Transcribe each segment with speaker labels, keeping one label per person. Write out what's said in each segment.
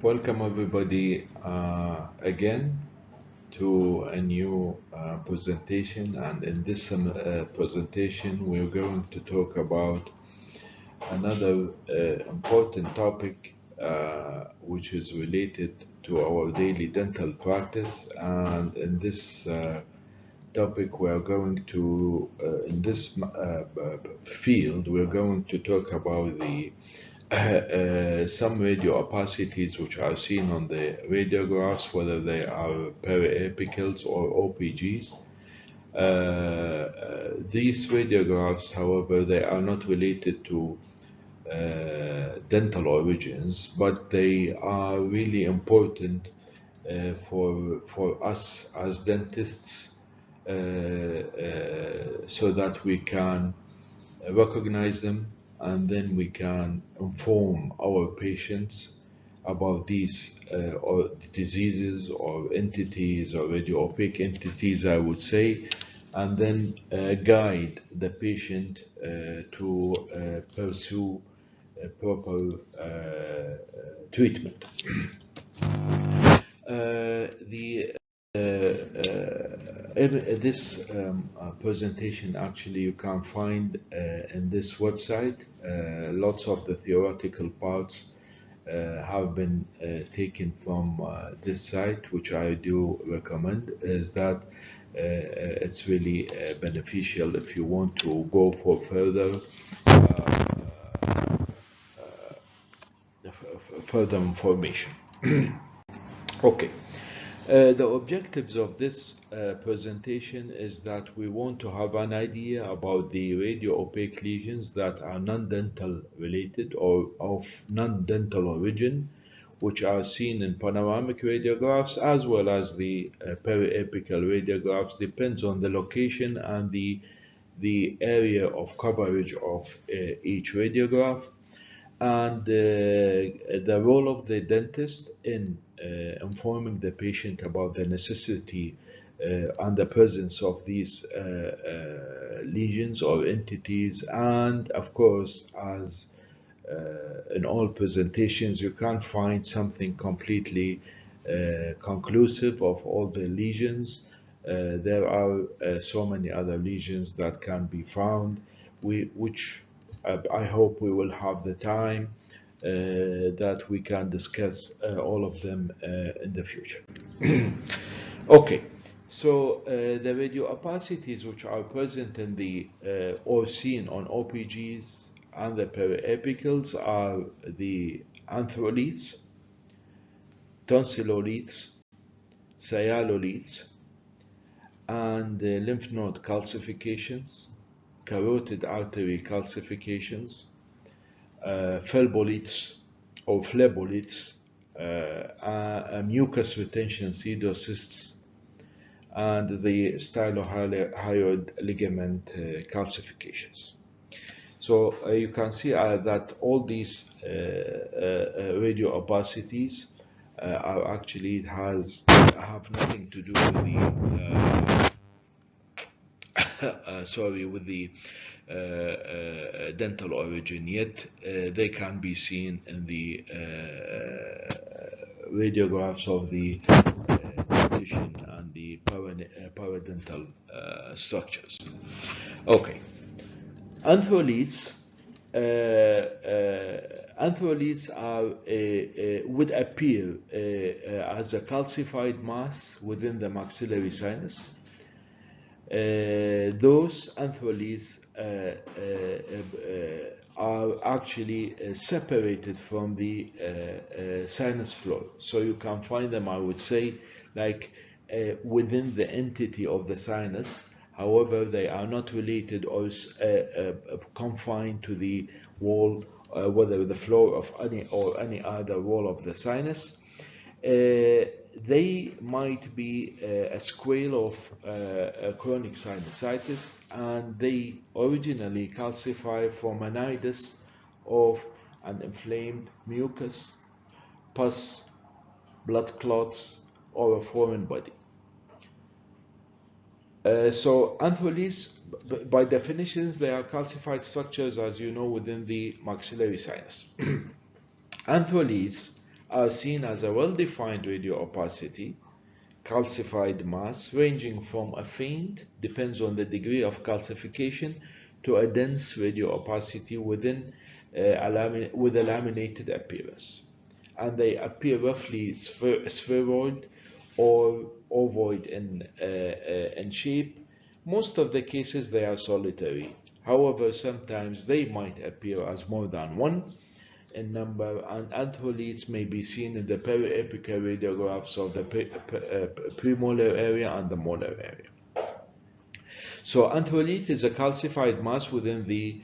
Speaker 1: Welcome everybody again to a new presentation, and in this presentation we're going to talk about another important topic which is related to our daily dental practice. And in this topic we are going to in this field we're going to talk about the some radiopacities which are seen on the radiographs, whether they are periapicals or OPGs. These radiographs, however, they are not related to dental origins, but they are really important for us as dentists, so that we can recognize them, and then we can inform our patients about these or diseases or entities or radiopaque entities, I would say, and then guide the patient to pursue a proper treatment. This presentation actually you can find in this website. Lots of the theoretical parts have been taken from this site, which I do recommend, is that it's really beneficial if you want to go for further information. Okay. The objectives of this presentation is that we want to have an idea about the radio-opaque lesions that are non-dental related or of non-dental origin, which are seen in panoramic radiographs as well as the periapical radiographs. Depends on the location and the area of coverage of each radiograph, and the role of the dentist in informing the patient about the necessity and the presence of these lesions or entities. And of course, as in all presentations, you can't find something completely conclusive of all the lesions. There are so many other lesions that can be found, which I hope we will have the time that we can discuss all of them in the future. Okay, so the radiopacities which are present in the or seen on OPGs and the periapicals are the Antroliths, Tonsilloliths, Sialoliths, and the lymph node calcifications, carotid artery calcifications, Phleboliths or Phleboliths, mucous retention pseudocysts, and the Stylohyoid Ligament calcifications. So you can see that all these radiopacities are actually have nothing to do with the with the dental origin, yet they can be seen in the radiographs of the dentition and the paradental structures. Okay, Antroliths. Antroliths would appear as a calcified mass within the maxillary sinus. Those Antroliths are actually separated from the sinus floor, so you can find them, I would say, like within the entity of the sinus. However, they are not related or confined to the wall, whether the floor of any other wall of the sinus. They might be a sequel of chronic sinusitis, and they originally calcify from a nidus of an inflamed mucus, pus, blood clots, or a foreign body. So Antroliths, by definitions, they are calcified structures, as you know, within the maxillary sinus. Antroliths are seen as a well-defined radio opacity, calcified mass ranging from a faint, depends on the degree of calcification, to a dense radio opacity within with a laminated appearance. And they appear roughly spheroid or ovoid in shape. Most of the cases they are solitary. However, sometimes they might appear as more than one in number, and antroliths may be seen in the periapical radiographs of the premolar area and the molar area. So antrolith is a calcified mass within the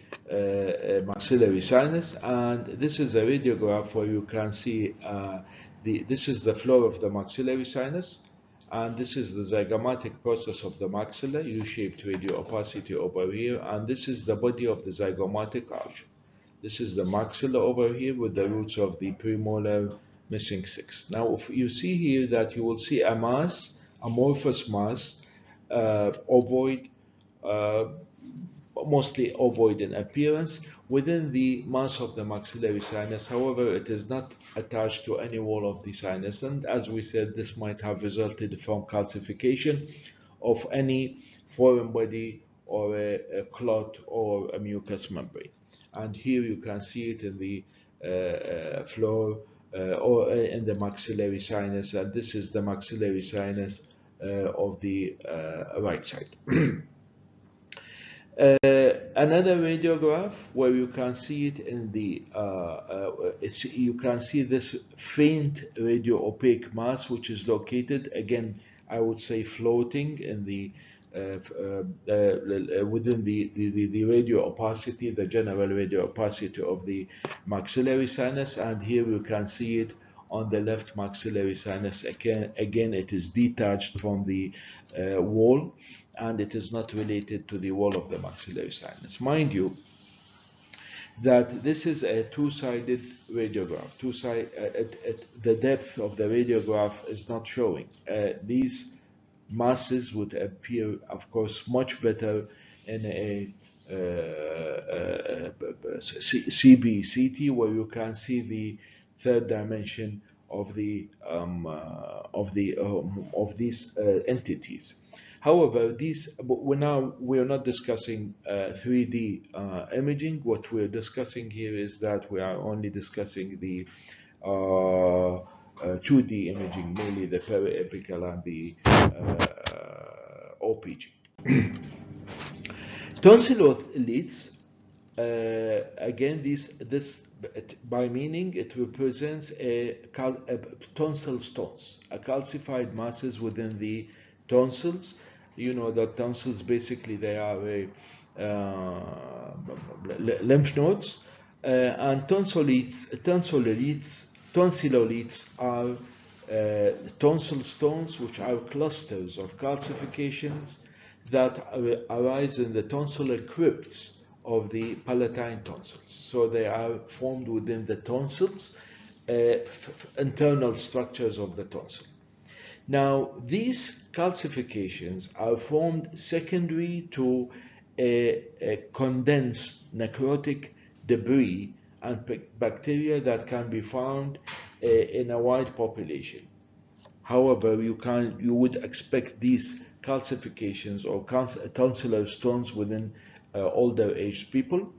Speaker 1: maxillary sinus, and this is a radiograph where you can see this is the floor of the maxillary sinus, and this is the zygomatic process of the maxilla, U-shaped radio opacity over here, and this is the body of the zygomatic arch. This is the maxilla over here with the roots of the premolar missing 6. Now, if you see here that you will see a mass, amorphous mass, ovoid, mostly ovoid in appearance, within the mass of the maxillary sinus. However, it is not attached to any wall of the sinus, and as we said, this might have resulted from calcification of any foreign body or a clot or a mucous membrane. And here you can see it in the floor or in the maxillary sinus, and this is the maxillary sinus of the right side. Another radiograph where you can see it in the you can see this faint radio opaque mass, which is located, again I would say floating in the within the radio opacity, the general radio opacity of the maxillary sinus, and here you can see it on the left maxillary sinus. Again it is detached from the wall, and it is not related to the wall of the maxillary sinus. Mind you that this is a two-sided radiograph. The depth of the radiograph is not showing. These masses would appear, of course, much better in a CBCT, where you can see the third dimension of these entities. However, we are not discussing 3D imaging. What we're discussing here is that we are only discussing the 2D imaging, mainly the periapical and the OPG. Tonsilloliths, again, this by meaning it represents a tonsil stones, a calcified masses within the tonsils. You know that tonsils basically they are lymph nodes, and tonsilloliths are tonsil stones, which are clusters of calcifications that arise in the tonsillar crypts of the palatine tonsils. So they are formed within the tonsils, internal structures of the tonsil. Now, these calcifications are formed secondary to a condensed necrotic debris and bacteria that can be found in a wide population. However, you would expect these calcifications or tonsillar stones within older aged people,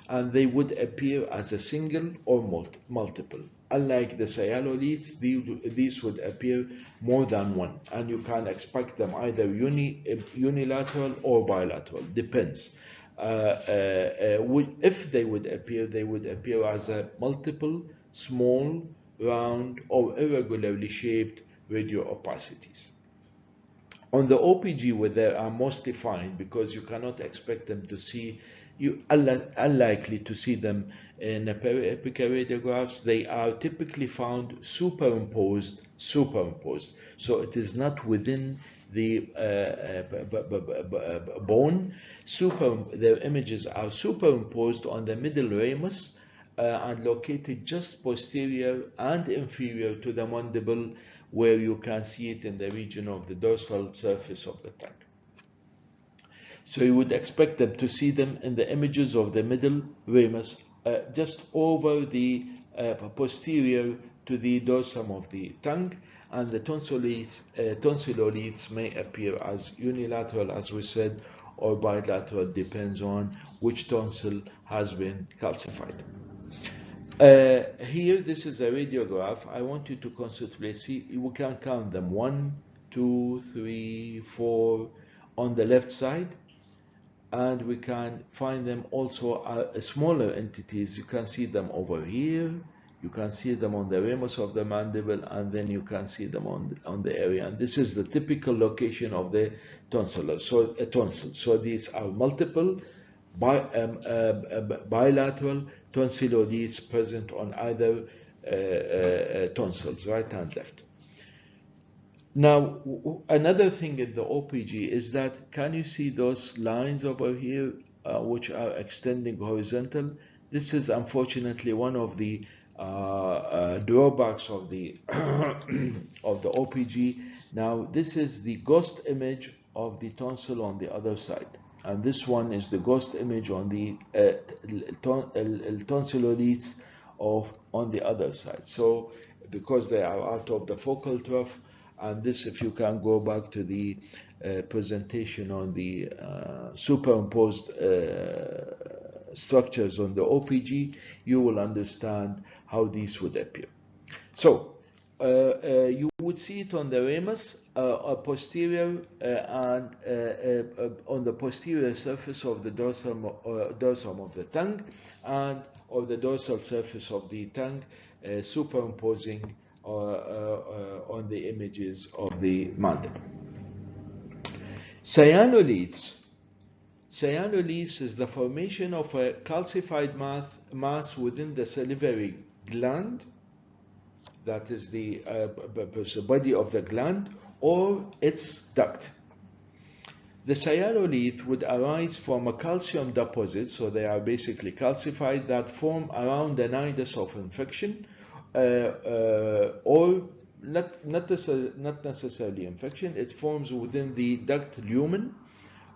Speaker 1: and they would appear as a single or multiple. Unlike the Sialoliths, these would appear more than one, and you can expect them either unilateral or bilateral, depends. If they would appear as a multiple, small, round, or irregularly shaped radio opacities. On the OPG, where they are mostly fine, because you cannot expect them to see, you unlikely to see them in the periapical radiographs. They are typically found superimposed. So it is not within the bone. Their images are superimposed on the middle ramus and located just posterior and inferior to the mandible, where you can see it in the region of the dorsal surface of the tongue. So you would expect them to see them in the images of the middle ramus, just over the posterior to the dorsum of the tongue, and the tonsilloliths may appear as unilateral, as we said, or bilateral, depends on which tonsil has been calcified. Here, this is a radiograph. I want you to concentrate. See, we can count them: 1, 2, 3, 4 on the left side, and we can find them also smaller entities. You can see them over here. You can see them on the ramus of the mandible, and then you can see them on the area. And this is the typical location of the tonsil. So a tonsil. So these are multiple bilateral tonsilloliths present on either tonsils, right and left. Now, another thing in the OPG is that, can you see those lines over here which are extending horizontal? This is unfortunately one of the drawbacks of the of the OPG. Now, this is the ghost image of the tonsil on the other side, and this one is the ghost image on the tonsilloliths on the other side. So, because they are out of the focal trough, and this, if you can go back to the presentation on the superimposed structures on the OPG, you will understand how these would appear. So you would see it on the ramus, posterior, and on the posterior surface of the dorsum of the tongue, and of the dorsal surface of the tongue, superimposing on the images of the mandible. Sialoliths. Sialoliths is the formation of a calcified mass within the salivary gland, that is the body of the gland, or its duct. The sialolith would arise from a calcium deposit, so they are basically calcified, that form around the nidus of infection, or not necessarily infection. It forms within the duct lumen,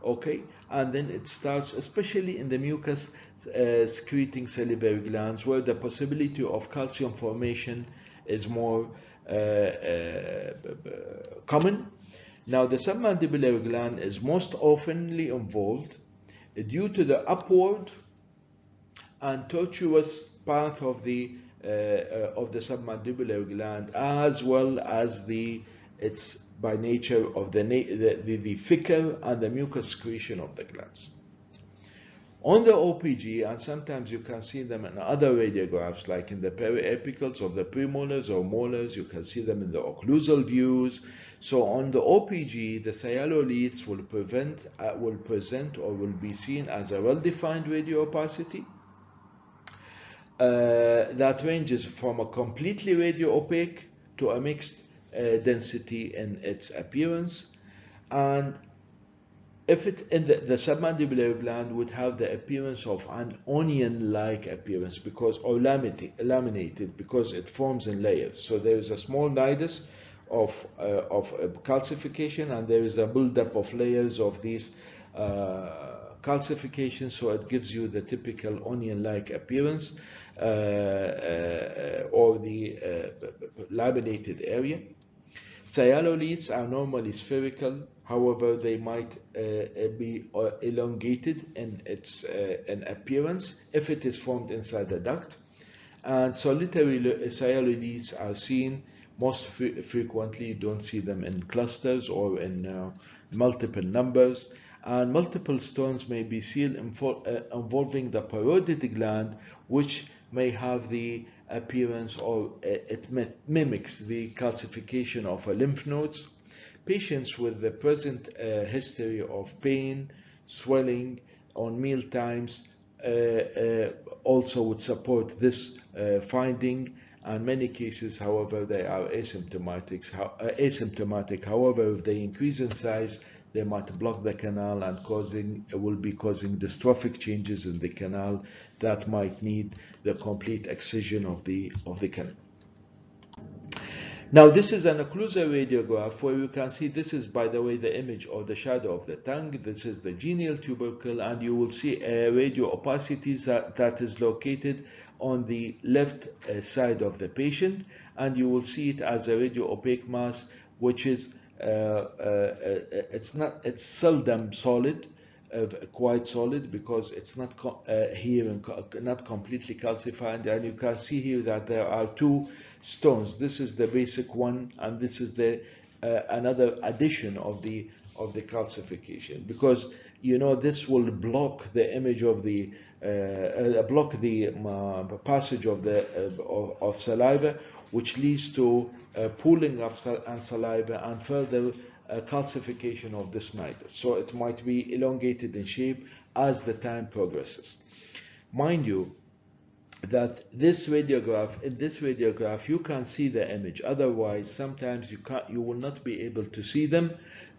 Speaker 1: okay, and then it starts, especially in the mucus secreting salivary glands, where the possibility of calcium formation is more common. Now, the submandibular gland is most oftenly involved due to the upward and tortuous path of the submandibular gland, as well as its by nature of the thicker and the mucus secretion of the glands. On the OPG, and sometimes you can see them in other radiographs, like in the periapicals of the premolars or molars, you can see them in the occlusal views. So on the OPG, the sialoliths will present or will be seen as a well-defined radioopacity that ranges from a completely radiopaque to a mixed density in its appearance. And if it in the submandibular gland would have the appearance of an onion-like appearance, because, or laminated, because it forms in layers. So there is a small nidus of calcification, and there is a buildup of layers of these calcifications, so it gives you the typical onion-like appearance, or the laminated area. Sialoliths are normally spherical. However, they might be elongated in its appearance if it is formed inside the duct. And solitary sialoliths are seen most frequently. You don't see them in clusters or in multiple numbers. And multiple stones may be seen involving the parotid gland, which may have the appearance, or it mimics the calcification of a lymph nodes. Patients with the present history of pain, swelling on meal times also would support this finding. And many cases, however, they are asymptomatic. However, if they increase in size, they might block the canal and will be causing dystrophic changes in the canal that might need the complete excision of the canal. Now, this is an occlusal radiograph where you can see, this is, by the way, the image of the shadow of the tongue. This is the genial tubercle, and you will see a radio opacity that is located on the left side of the patient, and you will see it as a radio-opaque mass, which is it's seldom solid, quite solid, because it's not here and not completely calcified. And you can see here that there are two stones. This is the basic one, and this is the another addition of the calcification, because this will block the image of the block the passage of the of saliva, which leads to pooling of saliva and further calcification of this nidus. So it might be elongated in shape as the time progresses. Mind you that in this radiograph you can see the image. Otherwise, sometimes you will not be able to see them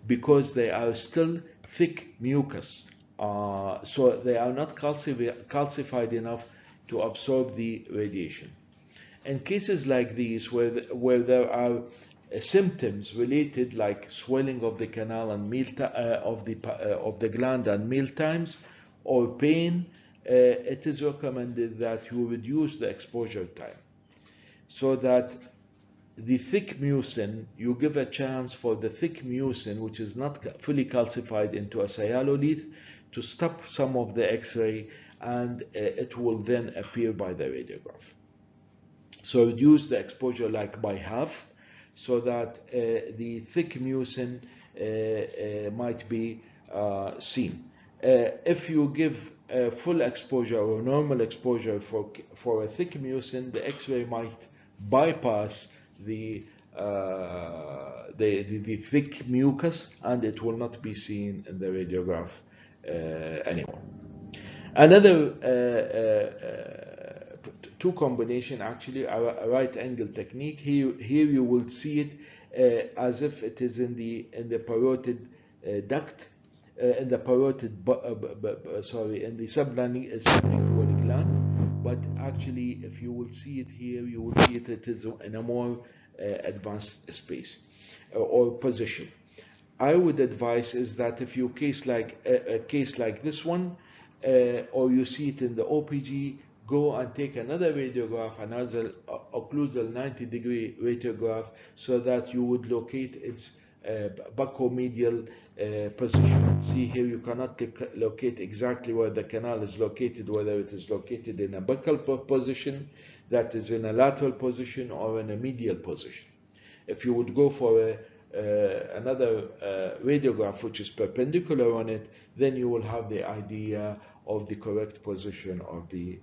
Speaker 1: because they are still thick mucus. So they are not calcified enough to absorb the radiation. In cases like these, where there are symptoms related, like swelling of the canal and of the gland and meal times, or pain, it is recommended that you reduce the exposure time, so that the thick mucin, you give a chance for the thick mucin, which is not fully calcified into a Sialolith, to stop some of the X-ray, and it will then appear by the radiograph. So reduce the exposure like by half, so that the thick mucin might be seen. If you give full exposure or normal exposure for a thick mucin, the X-ray might bypass the thick mucus, and it will not be seen in the radiograph anymore. Another two combination, actually, a right angle technique. Here you will see it as if it is in the parotid duct, in the parotid in the sublingual gland. But actually, if you will see it here, you will see it is in a more advanced space or position. I would advise is that if you case like a case like this one, or you see it in the OPG, go and take another radiograph, another occlusal 90-degree radiograph, so that you would locate its buccomedial position. See here, you cannot locate exactly where the canal is located, whether it is located in a buccal position, that is in a lateral position, or in a medial position. If you would go for another radiograph which is perpendicular on it, then you will have the idea of the correct position of the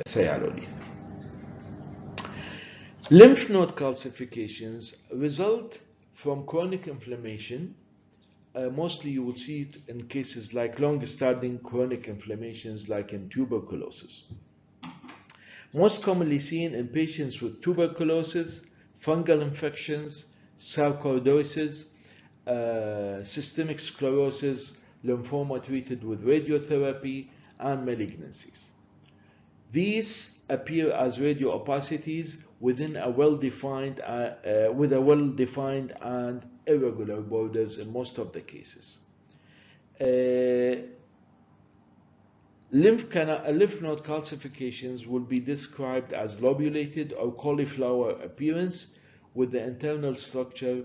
Speaker 1: Sialolith. Lymph node calcifications result from chronic inflammation. Mostly you will see it in cases like long-standing chronic inflammations, like in tuberculosis. Most commonly seen in patients with tuberculosis, fungal infections, sarcoidosis, systemic sclerosis, lymphoma treated with radiotherapy, and malignancies. These appear as radiopacities within a well-defined, and irregular borders in most of the cases. Lymph node calcifications will be described as lobulated or cauliflower appearance, with the internal structure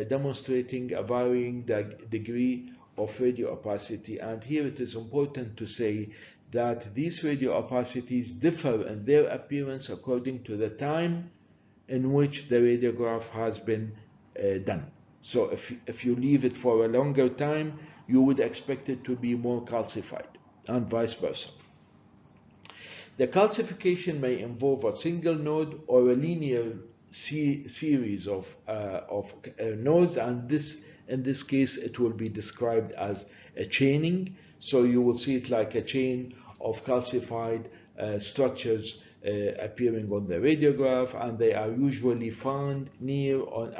Speaker 1: demonstrating a varying degree of radioopacity. And here it is important to say that these radioopacities differ in their appearance according to the time in which the radiograph has been done. So if you leave it for a longer time, you would expect it to be more calcified, and vice versa. The calcification may involve a single node or a linear series of nodes, and in this case it will be described as a chaining. So you will see it like a chain of calcified structures appearing on the radiograph, and they are usually found near to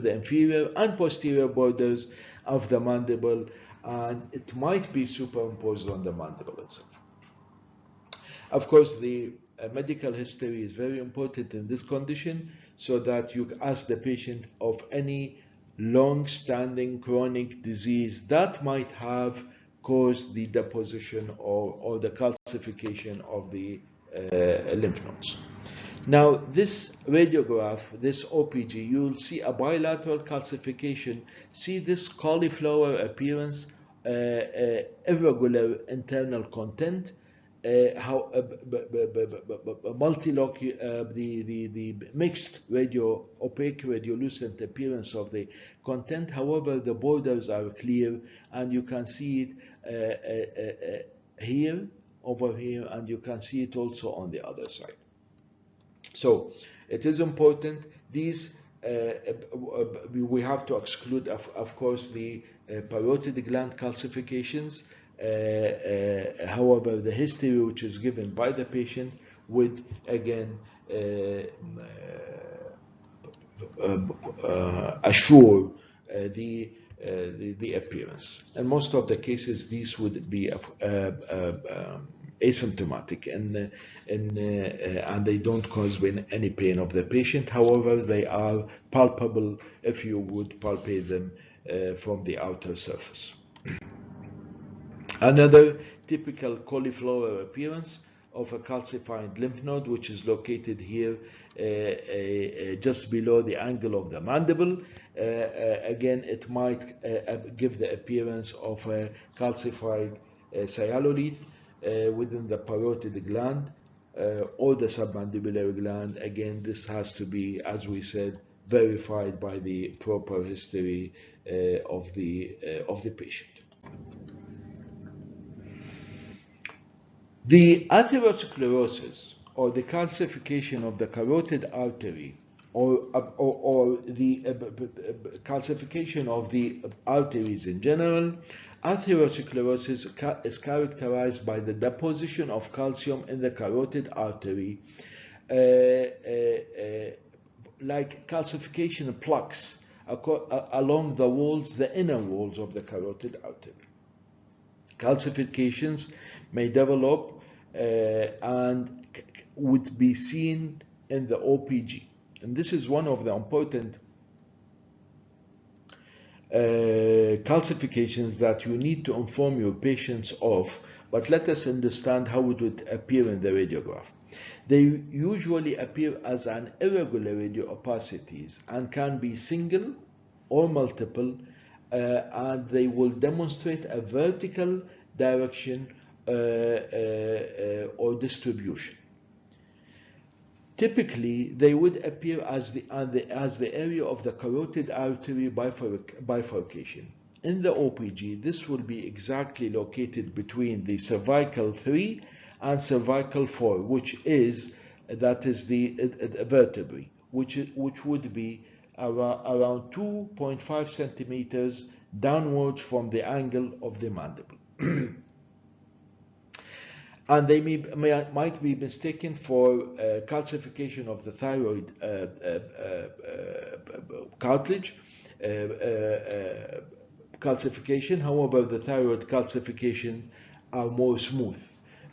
Speaker 1: the inferior and posterior borders of the mandible, and it might be superimposed on the mandible itself. Of course, the medical history is very important in this condition, so that you ask the patient of any long-standing chronic disease that might have cause the deposition or the calcification of the lymph nodes. Now, this radiograph, this OPG, you'll see a bilateral calcification. See this cauliflower appearance, irregular internal content, the mixed opaque radiolucent appearance of the content. However, the borders are clear, and you can see it here, over here, and you can see it also on the other side. So it is important. These we have to exclude, of course, the parotid gland calcifications. However, the history which is given by the patient would again assure the appearance. In most of the cases, these would be asymptomatic and they don't cause any pain of the patient. However, they are palpable if you would palpate them from the outer surface. Another typical cauliflower appearance of a calcified lymph node, which is located here just below the angle of the mandible. Again, it might give the appearance of a calcified Sialolith within the parotid gland or the submandibular gland. Again, this has to be, as we said, verified by the proper history of the patient. The atherosclerosis, or the calcification of the carotid artery, or the calcification of the arteries in general, atherosclerosis is characterized by the deposition of calcium in the carotid artery, like calcification plaques along the walls, the inner walls of the carotid artery. Calcifications may develop and would be seen in the OPG. And this is one of the important calcifications that you need to inform your patients of, but let us understand how it would appear in the radiograph. They usually appear as an irregular radiopacities and can be single or multiple, and they will demonstrate a vertical direction or distribution. Typically, they would appear as the area of the carotid artery bifurcation. In the OPG, this will be exactly located between the cervical 3 and cervical 4, that is the vertebrae, which would be around 2.5 centimeters downwards from the angle of the mandible. And they might be mistaken for calcification of the thyroid cartilage calcification. However, the thyroid calcifications are more smooth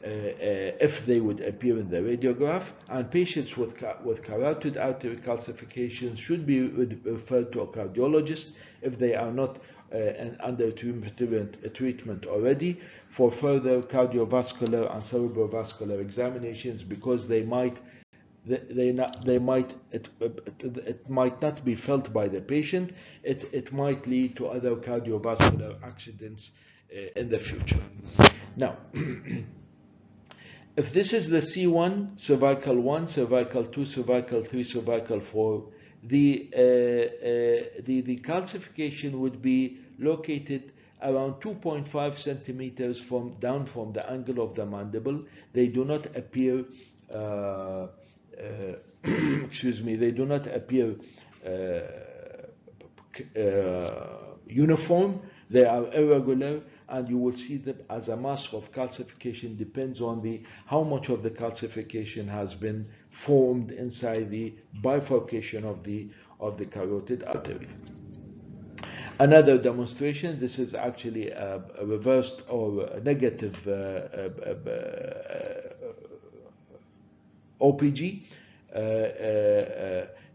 Speaker 1: if they would appear in the radiograph, and patients with carotid artery calcifications should be referred to a cardiologist if they are not under treatment already, for further cardiovascular and cerebrovascular examinations, because it might not be felt by the patient. It might lead to other cardiovascular accidents in the future. Now, if this is the C1, cervical 1, cervical 2, cervical 3, cervical 4, the calcification would be located around 2.5 centimeters down from the angle of the mandible. They do not appear, they do not appear uniform. They are irregular, and you will see them as a mask of calcification. Depends on how much of the calcification has been formed inside the bifurcation of the carotid artery. Another demonstration, this is actually a reversed or a negative OPG.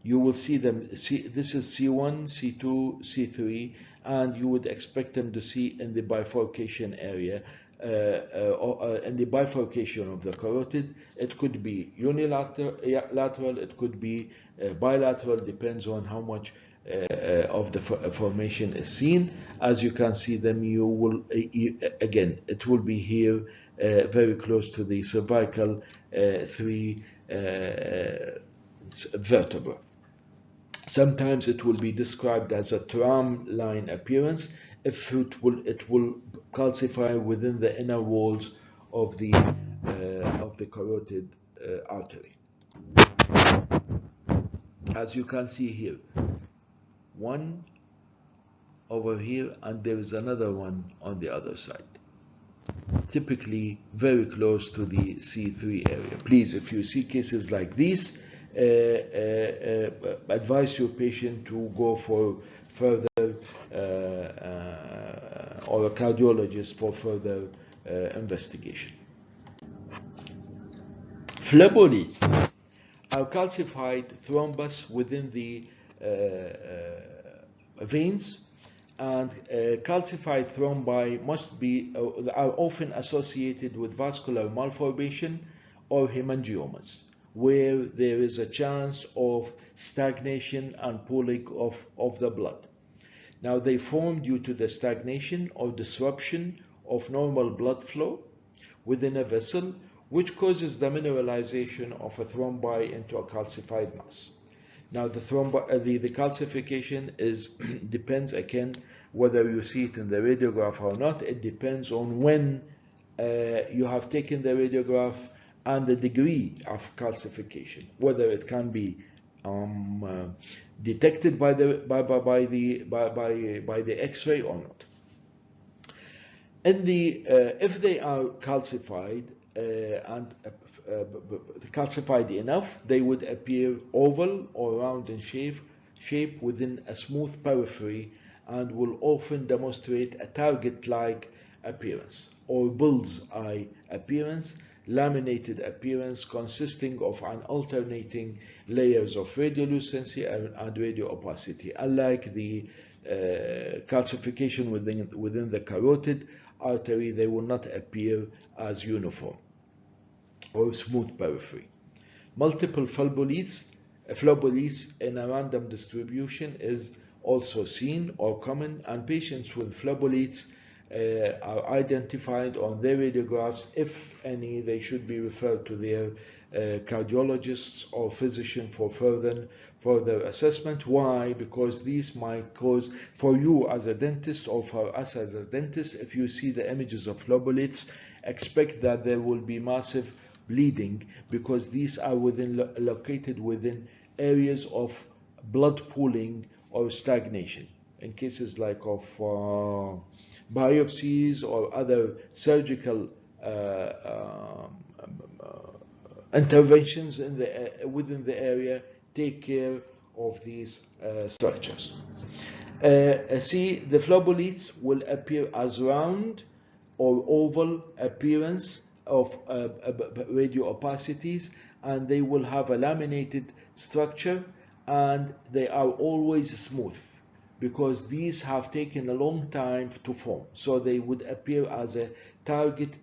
Speaker 1: You will see them. This is C1, C2, C3, and you would expect them to see in the bifurcation area, in the bifurcation of the carotid. It could be unilateral, lateral, it could be bilateral, depends on how much of the formation is seen. As you can see them, you will again, it will be here very close to the cervical 3 vertebra. Sometimes it will be described as a tram line appearance if it will calcify within the inner walls of the carotid artery. As you can see here, one over here, and there is another one on the other side, typically very close to the C3 area. Please, if you see cases like these, advise your patient to go for further or a cardiologist for further investigation. Phleboliths are calcified thrombus within the veins, and calcified thrombi are often associated with vascular malformation or hemangiomas, where there is a chance of stagnation and pooling of the blood. Now, they form due to the stagnation or disruption of normal blood flow within a vessel, which causes the mineralization of a thrombi into a calcified mass. Now, the calcification depends again whether you see it in the radiograph or not. It depends on when you have taken the radiograph and the degree of calcification, whether it can be detected by the X-ray or not. If they are calcified and calcified enough, they would appear oval or round in shape within a smooth periphery, and will often demonstrate a target-like appearance or bull's-eye appearance, laminated appearance consisting of an alternating layers of radiolucency and radio opacity. Unlike the calcification within the carotid artery, they will not appear as uniform or smooth periphery. Multiple Phleboliths in a random distribution is also seen or common, and patients with Phleboliths are identified on their radiographs. If any, they should be referred to their cardiologists or physician for further assessment. Why? Because these might cause, for you as a dentist or for us as a dentist, if you see the images of Phleboliths, expect that there will be massive bleeding, because these are located within areas of blood pooling or stagnation. In cases like of biopsies or other surgical interventions within the area, take care of these structures. See, the Phleboliths will appear as round or oval appearance of radio opacities, and they will have a laminated structure, and they are always smooth because these have taken a long time to form. So they would appear as a target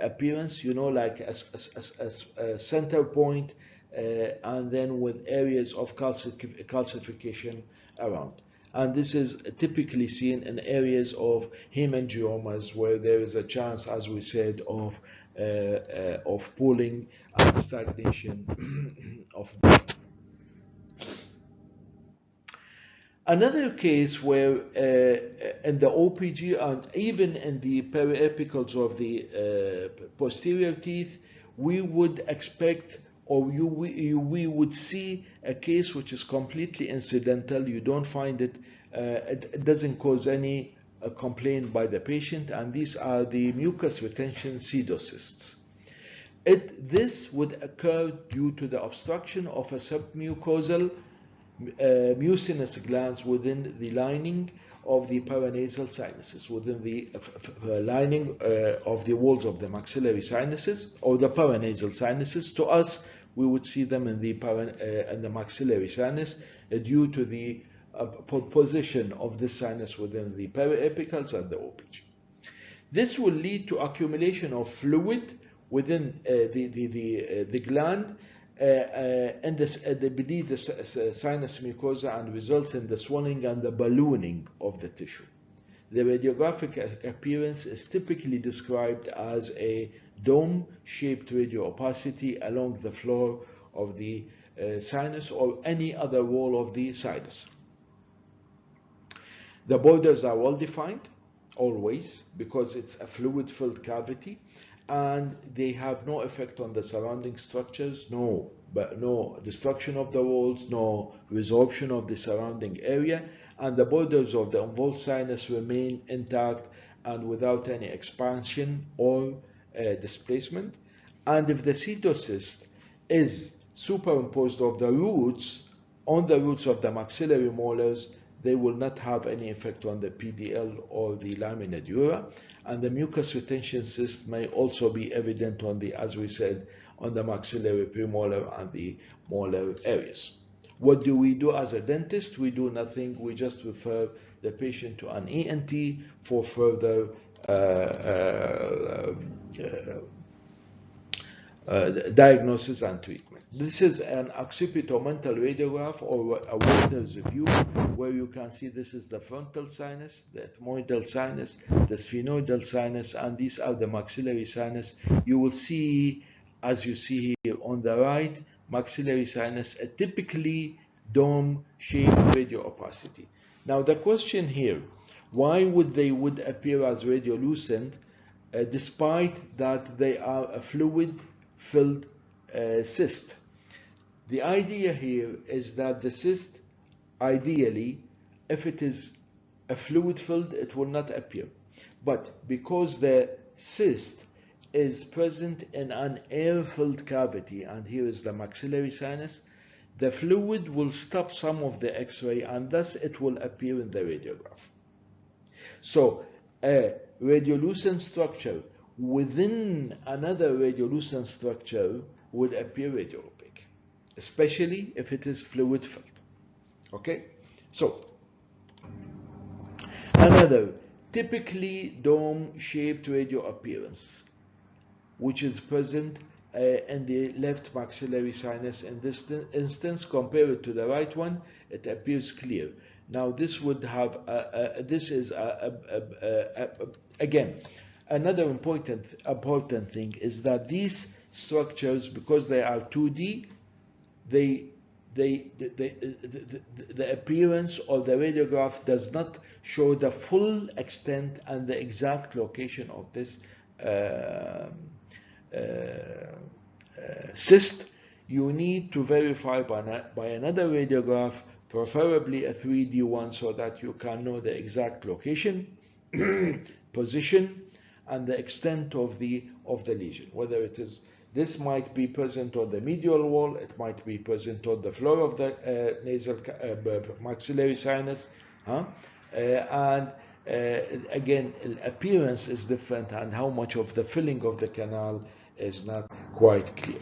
Speaker 1: appearance, like a center point, and then with areas of calcification around. And this is typically seen in areas of hemangiomas, where there is a chance, as we said, of pooling and stagnation of blood. Another case where in the OPG and even in the periapicals of the posterior teeth, we would expect, or we would see a case which is completely incidental. You don't find it, it doesn't cause any complaint by the patient, and these are the mucus retention pseudocysts. This would occur due to the obstruction of a submucosal mucinous glands within the lining of the paranasal sinuses, within the lining of the walls of the maxillary sinuses or the paranasal sinuses. To us, we would see them in the maxillary sinus due to the position of the sinus within the periapicals and the OPG. This will lead to accumulation of fluid within the gland and beneath the sinus mucosa, and results in the swelling and the ballooning of the tissue. The radiographic appearance is typically described as a dome-shaped radiopacity along the floor of the sinus or any other wall of the sinus. The borders are well defined, always, because it's a fluid-filled cavity, and they have no effect on the surrounding structures, no destruction of the walls, no resorption of the surrounding area, and the borders of the involved sinus remain intact and without any expansion or displacement. And if the pseudocyst is superimposed on the roots of the maxillary molars, they will not have any effect on the PDL or the lamina dura, and the mucus retention cyst may also be evident on the, as we said, on the maxillary premolar and the molar areas. What do we do as a dentist? We do nothing. We just refer the patient to an ENT for further diagnosis and treatment. This is an occipitomental radiograph or a Walter's view, where you can see this is the frontal sinus, the ethmoidal sinus, the sphenoidal sinus, and these are the maxillary sinus. You will see, as you see here on the right, maxillary sinus, a typically dome-shaped radioopacity. Now the question here, why would they appear as radiolucent despite that they are a fluid-filled cyst? The idea here is that the cyst, ideally, if it is a fluid-filled, it will not appear. But because the cyst is present in an air-filled cavity, and here is the maxillary sinus, the fluid will stop some of the X-ray, and thus it will appear in the radiograph. So a radiolucent structure within another radiolucent structure would appear radiopaque, especially if it is fluid-filled. Okay? So another typically dome-shaped radio appearance, which is present in the left maxillary sinus. In this instance, compared to the right one, it appears clear. Now this would have again, another important thing is that these structures, because they are 2D, the appearance or the radiograph does not show the full extent and the exact location of this cyst. You need to verify by another radiograph, preferably a 3D one, so that you can know the exact location, position, and the extent of the lesion. Whether it is, this might be present on the medial wall, it might be present on the floor of the nasal maxillary sinus, and again, appearance is different, and how much of the filling of the canal is not quite clear.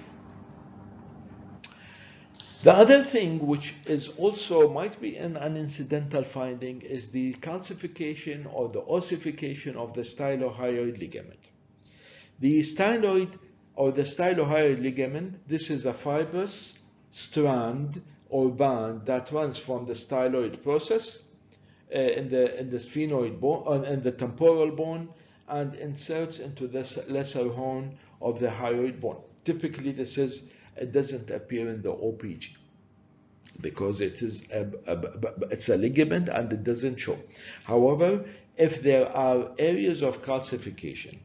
Speaker 1: The other thing, which is also might be an incidental finding, is the calcification or the ossification of the stylohyoid ligament. The styloid or the stylohyoid ligament, this is a fibrous strand or band that runs from the styloid process in the sphenoid bone and the temporal bone, and inserts into the lesser horn of the hyoid bone. Typically, it doesn't appear in the OPG because it's a ligament and it doesn't show. However, if there are areas of calcification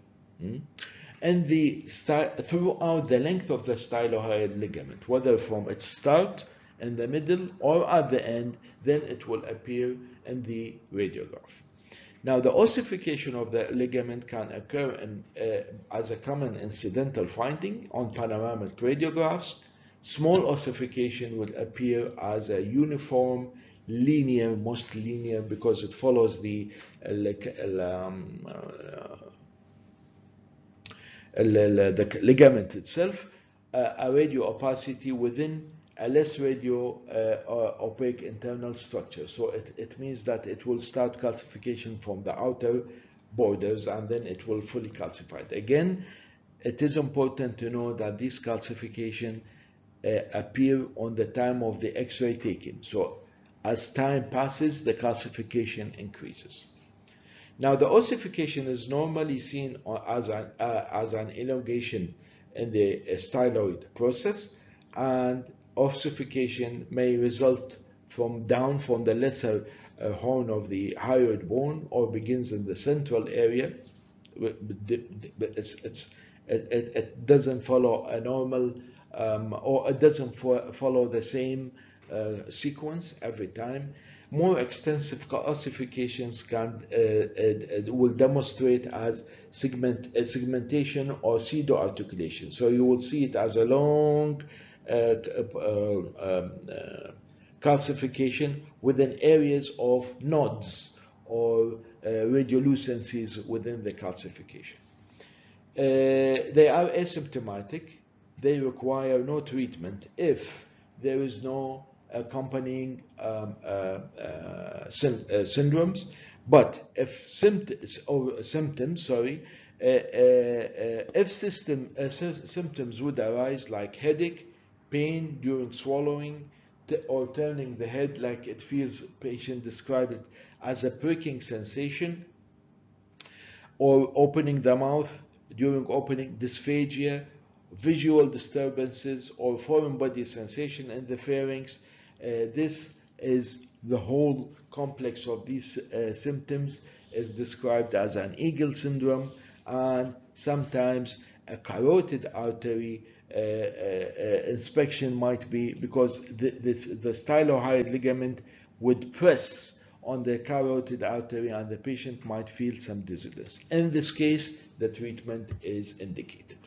Speaker 1: throughout the length of the stylohyoid ligament, whether from its start, in the middle, or at the end, then it will appear in the radiograph. Now, the ossification of the ligament can occur as a common incidental finding on panoramic radiographs. Small ossification will appear as a uniform, linear, most linear, because it follows the ligament itself, a radio opacity within a less radio opaque internal structure. So it means that it will start calcification from the outer borders and then it will fully calcify. Again, it is important to know that this calcification appear on the time of the X-ray taken. So as time passes, the calcification increases. Now, the ossification is normally seen as an elongation in the styloid process, and ossification may result from down from the lesser horn of the hyoid bone or begins in the central area. It doesn't follow a normal or it doesn't follow the same sequence every time. More extensive ossifications will demonstrate as segmentation or pseudo-articulation. So you will see it as a long calcification within areas of nodes or radiolucencies within the calcification. They are asymptomatic. They require no treatment if there is no accompanying syndromes. But if symptoms, if symptoms would arise like headache, pain during swallowing, or turning the head like it feels, patient describe it as a pricking sensation, or opening the mouth during opening, dysphagia, visual disturbances, or foreign body sensation in the pharynx. This is the whole complex of these symptoms is described as an eagle syndrome, and sometimes a carotid artery inspection might be because the stylohyoid ligament would press on the carotid artery and the patient might feel some dizziness. In this case, the treatment is indicated.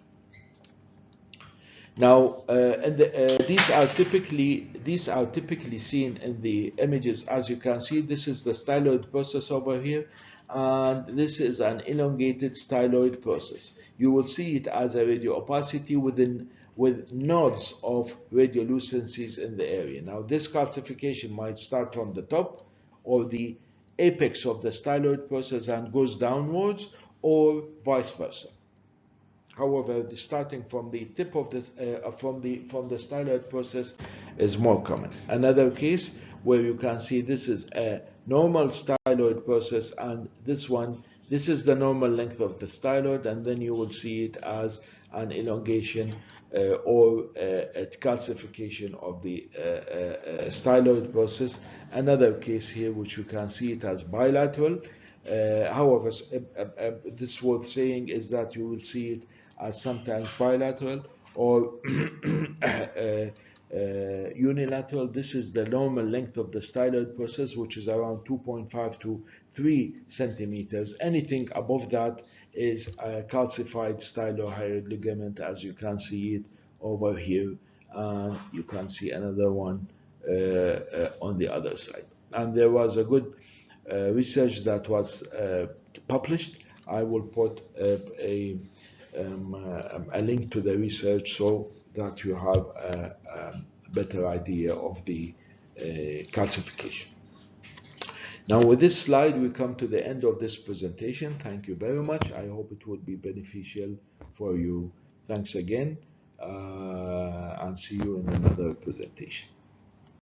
Speaker 1: Now, these are typically seen in the images. As you can see, this is the styloid process over here, and this is an elongated styloid process. You will see it as a radioopacity with nodes of radiolucencies in the area. Now, this calcification might start from the top or the apex of the styloid process and goes downwards, or vice versa. However, starting from the tip of this, from the styloid process is more common. Another case where you can see this is a normal styloid process, and this is the normal length of the styloid, and then you will see it as an elongation or a calcification of the styloid process. Another case here, which you can see it as bilateral. However, this worth saying is that you will see it as sometimes bilateral or unilateral. This is the normal length of the styloid process, which is around 2.5 to 3 centimeters. Anything above that is a calcified stylohyoid ligament, as you can see it over here, and you can see another one on the other side. And there was a good research that was published. I will put a link to the research so that you have a better idea of the calcification. Now, with this slide, we come to the end of this presentation. Thank you very much. I hope it would be beneficial for you. Thanks again, and see you in another presentation.